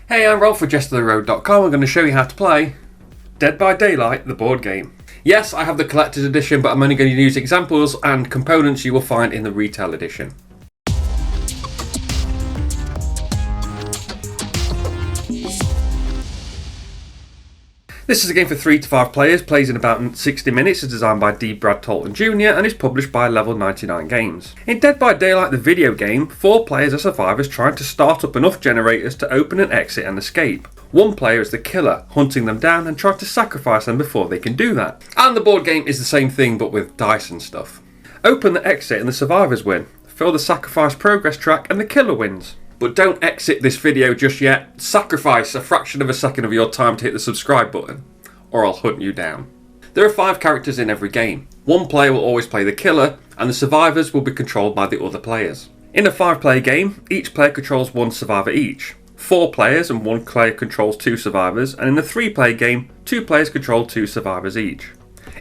Hey, I'm Rolf for JestaThaRogue.com. I'm going to show you how to play Dead by Daylight, the board game. Yes, I have the collector's edition, but I'm only going to use examples and components you will find in the retail edition. This is a game for 3 to 5 players, plays in about 60 minutes, is designed by D. Brad Tolton Jr. and is published by Level 99 Games. In Dead by Daylight the video game, 4 players are survivors trying to start up enough generators to open and exit and escape. 1 player is the killer, hunting them down and trying to sacrifice them before they can do that. And the board game is the same thing but with dice and stuff. Open the exit and the survivors win. Fill the sacrifice progress track and the killer wins. But don't exit this video just yet. Sacrifice a fraction of a second of your time to hit the subscribe button, or I'll hunt you down. There are 5 characters in every game. 1 player will always play the killer, and the survivors will be controlled by the other players. In a 5-player game, each player controls 1 survivor each. 4 players and 1 player controls 2 survivors, and in a 3-player game, 2 players control 2 survivors each.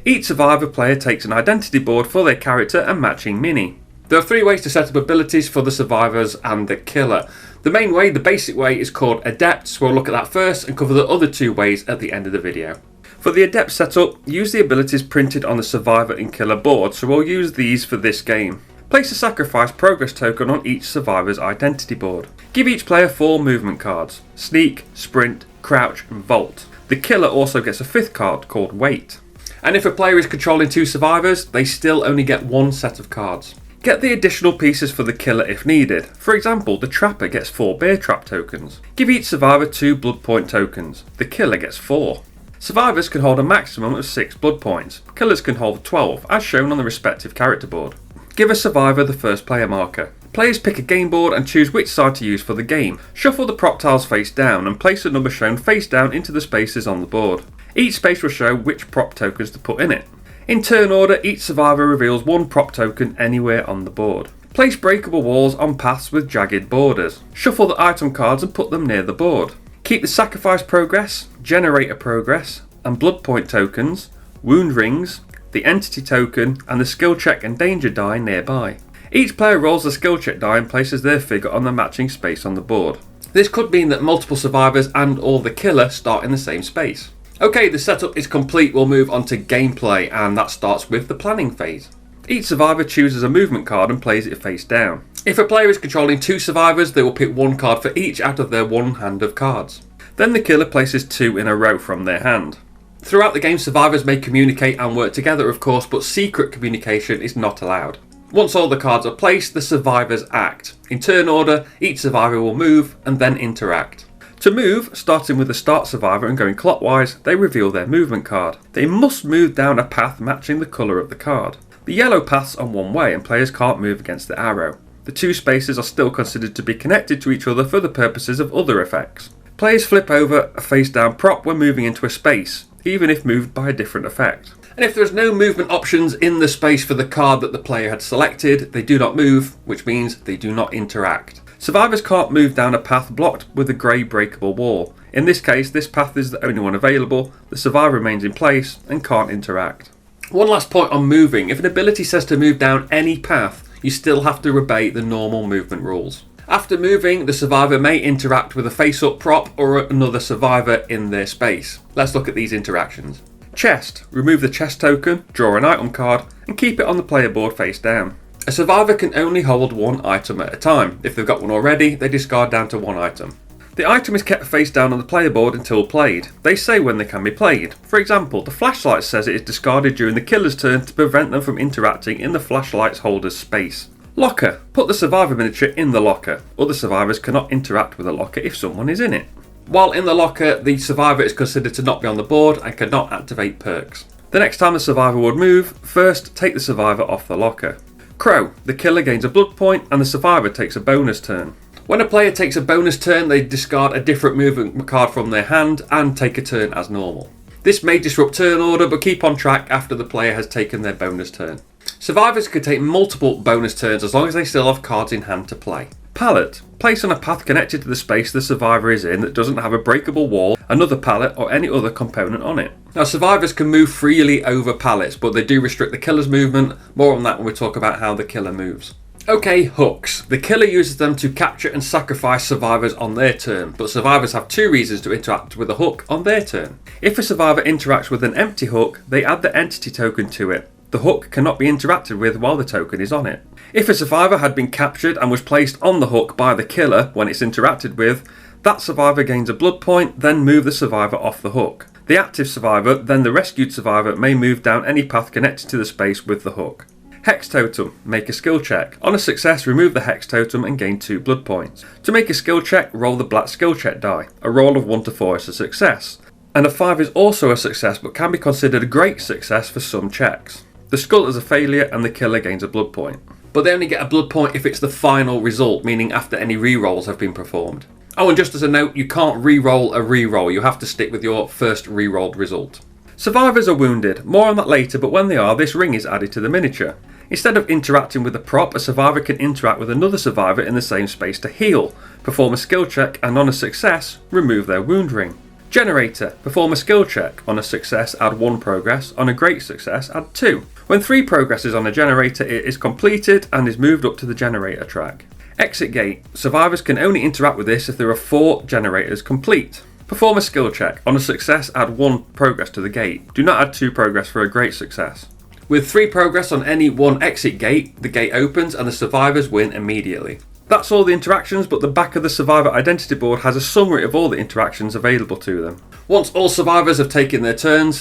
Each survivor player takes an identity board for their character and matching mini. There are 3 ways to set up abilities for the survivors and the killer. The main way, the basic way, is called Adept, so we'll look at that first and cover the other 2 ways at the end of the video. For the Adept setup, use the abilities printed on the survivor and killer board, so we'll use these for this game. Place a sacrifice progress token on each survivor's identity board. Give each player 4 movement cards: sneak, sprint, crouch and vault. The killer also gets a 5th card called wait. And if a player is controlling 2 survivors, they still only get 1 set of cards. Get the additional pieces for the killer if needed. For example, the trapper gets 4 bear trap tokens. Give each survivor 2 blood point tokens. The killer gets 4. Survivors can hold a maximum of 6 blood points. Killers can hold 12, as shown on the respective character board. Give a survivor the first player marker. Players pick a game board and choose which side to use for the game. Shuffle the prop tiles face down and place the number shown face down into the spaces on the board. Each space will show which prop tokens to put in it. In turn order, each survivor reveals 1 prop token anywhere on the board. Place breakable walls on paths with jagged borders. Shuffle the item cards and put them near the board. Keep the sacrifice progress, generator progress, and blood point tokens, wound rings, the entity token, and the skill check and danger die nearby. Each player rolls the skill check die and places their figure on the matching space on the board. This could mean that multiple survivors and or the killer start in the same space. Okay, the setup is complete. We'll move on to gameplay, and that starts with the planning phase. Each survivor chooses a movement card and plays it face down. If a player is controlling 2 survivors, they will pick 1 card for each out of their 1 hand of cards. Then the killer places 2 in a row from their hand. Throughout the game, survivors may communicate and work together, of course, but secret communication is not allowed. Once all the cards are placed, the survivors act. In turn order, each survivor will move and then interact. To move, starting with the start survivor and going clockwise, they reveal their movement card. They must move down a path matching the colour of the card. The yellow paths are one way and players can't move against the arrow. The 2 spaces are still considered to be connected to each other for the purposes of other effects. Players flip over a face down prop when moving into a space, even if moved by a different effect. And if there is no movement options in the space for the card that the player had selected, they do not move, which means they do not interact. Survivors can't move down a path blocked with a grey breakable wall. In this case, this path is the only one available, the survivor remains in place and can't interact. One last point on moving: if an ability says to move down any path, you still have to obey the normal movement rules. After moving, the survivor may interact with a face-up prop or another survivor in their space. Let's look at these interactions. Chest: remove the chest token, draw an item card and keep it on the player board face down. A survivor can only hold 1 item at a time. If they've got one already, they discard down to 1 item. The item is kept face down on the player board until played. They say when they can be played. For example, the flashlight says it is discarded during the killer's turn to prevent them from interacting in the flashlight's holder's space. Locker: put the survivor miniature in the locker. Other survivors cannot interact with the locker if someone is in it. While in the locker, the survivor is considered to not be on the board and cannot activate perks. The next time the survivor would move, first take the survivor off the locker. Crow: the killer gains a blood point and the survivor takes a bonus turn. When a player takes a bonus turn, they discard a different movement card from their hand and take a turn as normal. This may disrupt turn order, but keep on track after the player has taken their bonus turn. Survivors can take multiple bonus turns as long as they still have cards in hand to play. Pallet: place on a path connected to the space the survivor is in that doesn't have a breakable wall, another pallet or any other component on it. Now, survivors can move freely over pallets, but they do restrict the killer's movement. More on that when we talk about how the killer moves. Okay, hooks. The killer uses them to capture and sacrifice survivors on their turn, but survivors have two reasons to interact with a hook on their turn. If a survivor interacts with an empty hook, they add the entity token to it. The hook cannot be interacted with while the token is on it. If a survivor had been captured and was placed on the hook by the killer when it's interacted with, that survivor gains a blood point, then move the survivor off the hook. The active survivor, then the rescued survivor, may move down any path connected to the space with the hook. Hex Totem. Make a skill check. On a success, remove the Hex Totem and gain 2 blood points. To make a skill check, roll the black skill check die. A roll of 1 to 4 is a success. And a 5 is also a success but can be considered a great success for some checks. The skull is a failure and the killer gains a blood point. But they only get a blood point if it's the final result, meaning after any rerolls have been performed. Oh, and just as a note, you can't reroll a reroll, you have to stick with your first rerolled result. Survivors are wounded. More on that later, but when they are, this ring is added to the miniature. Instead of interacting with a prop, a survivor can interact with another survivor in the same space to heal, perform a skill check, and on a success, remove their wound ring. Generator. Perform a skill check. On a success, add 1 progress. On a great success, add 2. When 3 progresses on a generator, it is completed and is moved up to the generator track. Exit gate. Survivors can only interact with this if there are 4 generators complete. Perform a skill check. On a success, add 1 progress to the gate. Do not add 2 progress for a great success. With 3 progress on any one exit gate, the gate opens and the survivors win immediately. That's all the interactions, but the back of the survivor identity board has a summary of all the interactions available to them. Once all survivors have taken their turn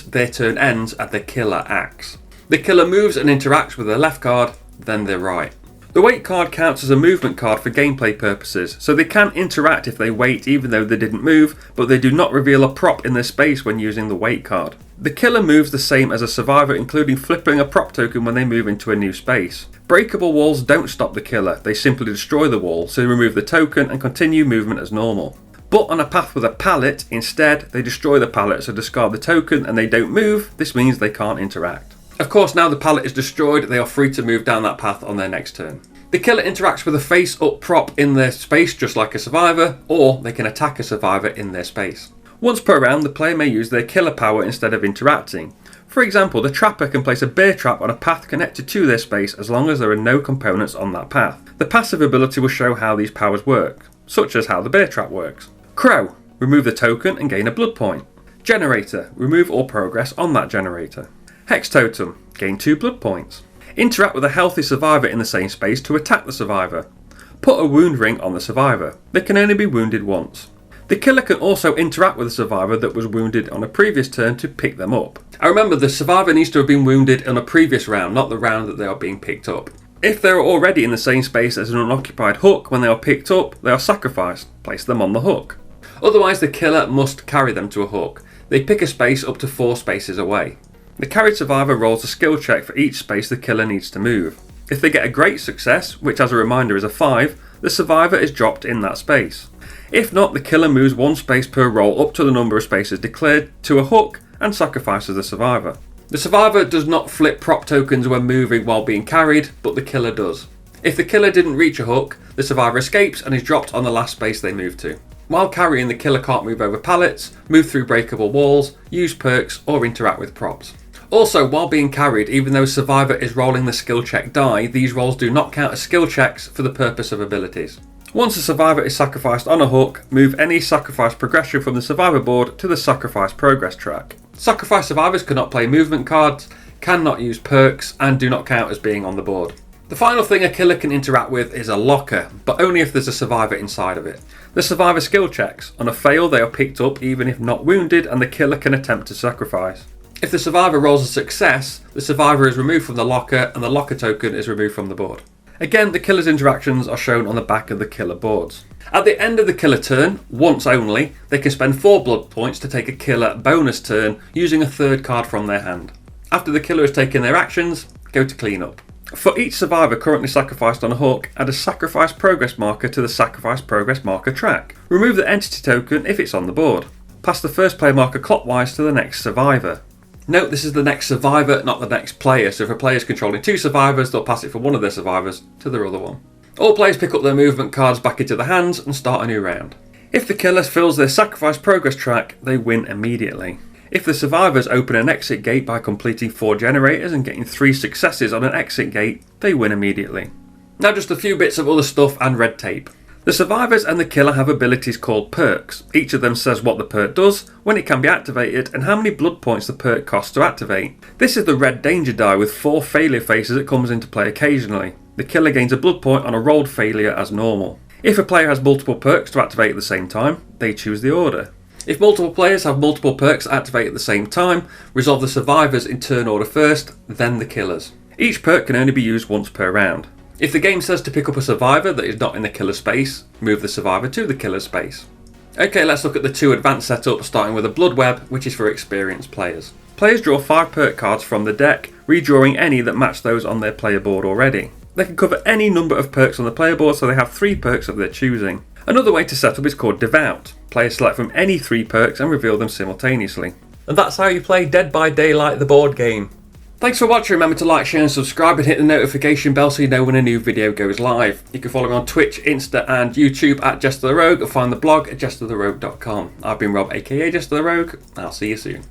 ends and the killer acts. The killer moves and interacts with their left card, then their right. The wait card counts as a movement card for gameplay purposes, so they can interact if they wait even though they didn't move, but they do not reveal a prop in their space when using the wait card. The killer moves the same as a survivor, including flipping a prop token when they move into a new space. Breakable walls don't stop the killer, they simply destroy the wall, so they remove the token and continue movement as normal. But on a path with a pallet, instead, they destroy the pallet, so discard the token and they don't move. This means they can't interact. Of course, now the pallet is destroyed, they are free to move down that path on their next turn. The killer interacts with a face-up prop in their space just like a survivor, or they can attack a survivor in their space. Once per round, the player may use their killer power instead of interacting. For example, the trapper can place a bear trap on a path connected to their space as long as there are no components on that path. The passive ability will show how these powers work, such as how the bear trap works. Crow. Remove the token and gain a blood point. Generator. Remove all progress on that generator. Hex Totem. Gain 2 blood points. Interact with a healthy survivor in the same space to attack the survivor. Put a wound ring on the survivor. They can only be wounded once. The killer can also interact with a survivor that was wounded on a previous turn to pick them up. I remember the survivor needs to have been wounded on a previous round, not the round that they are being picked up. If they are already in the same space as an unoccupied hook when they are picked up, they are sacrificed. Place them on the hook. Otherwise, the killer must carry them to a hook. They pick a space up to 4 spaces away. The carried survivor rolls a skill check for each space the killer needs to move. If they get a great success, which as a reminder is a 5, the survivor is dropped in that space. If not, the killer moves 1 space per roll up to the number of spaces declared to a hook and sacrifices the survivor. The survivor does not flip prop tokens when moving while being carried, but the killer does. If the killer didn't reach a hook, the survivor escapes and is dropped on the last space they moved to. While carrying, the killer can't move over pallets, move through breakable walls, use perks, or interact with props. Also, while being carried, even though survivor is rolling the skill check die, these rolls do not count as skill checks for the purpose of abilities. Once a survivor is sacrificed on a hook, move any sacrifice progression from the survivor board to the sacrifice progress track. Sacrifice survivors cannot play movement cards, cannot use perks, and do not count as being on the board. The final thing a killer can interact with is a locker, but only if there's a survivor inside of it. The survivor skill checks. On a fail, they are picked up even if not wounded, and the killer can attempt to sacrifice. If the survivor rolls a success, the survivor is removed from the locker and the locker token is removed from the board. Again, the killer's interactions are shown on the back of the killer boards. At the end of the killer turn, once only, they can spend 4 blood points to take a killer bonus turn using a 3rd card from their hand. After the killer has taken their actions, go to clean up. For each survivor currently sacrificed on a hook, add a sacrifice progress marker to the sacrifice progress marker track. Remove the entity token if it's on the board. Pass the first player marker clockwise to the next survivor. Note this is the next survivor, not the next player, so if a player is controlling 2 survivors, they'll pass it from one of their survivors to their other one. All players pick up their movement cards back into their hands and start a new round. If the killer fills their sacrifice progress track, they win immediately. If the survivors open an exit gate by completing 4 generators and getting 3 successes on an exit gate, they win immediately. Now just a few bits of other stuff and red tape. The survivors and the killer have abilities called perks. Each of them says what the perk does, when it can be activated, and how many blood points the perk costs to activate. This is the red danger die with 4 failure faces that comes into play occasionally. The killer gains a blood point on a rolled failure as normal. If a player has multiple perks to activate at the same time, they choose the order. If multiple players have multiple perks that activate at the same time, resolve the survivors in turn order first, then the killers. Each perk can only be used once per round. If the game says to pick up a survivor that is not in the killer space, move the survivor to the killer space. Okay, let's look at the 2 advanced setups, starting with a Bloodweb, which is for experienced players. Players draw 5 perk cards from the deck, redrawing any that match those on their player board already. They can cover any number of perks on the player board, so they have 3 perks of their choosing. Another way to set up is called Devout. Players select from any 3 perks and reveal them simultaneously. And that's how you play Dead by Daylight, the board game. Thanks for watching. Remember to like, share and subscribe and hit the notification bell so you know when a new video goes live. You can follow me on Twitch, Insta and YouTube at JestaThaRogue or find the blog at JestaThaRogue.com. I've been Rob aka JestaThaRogue. I'll see you soon.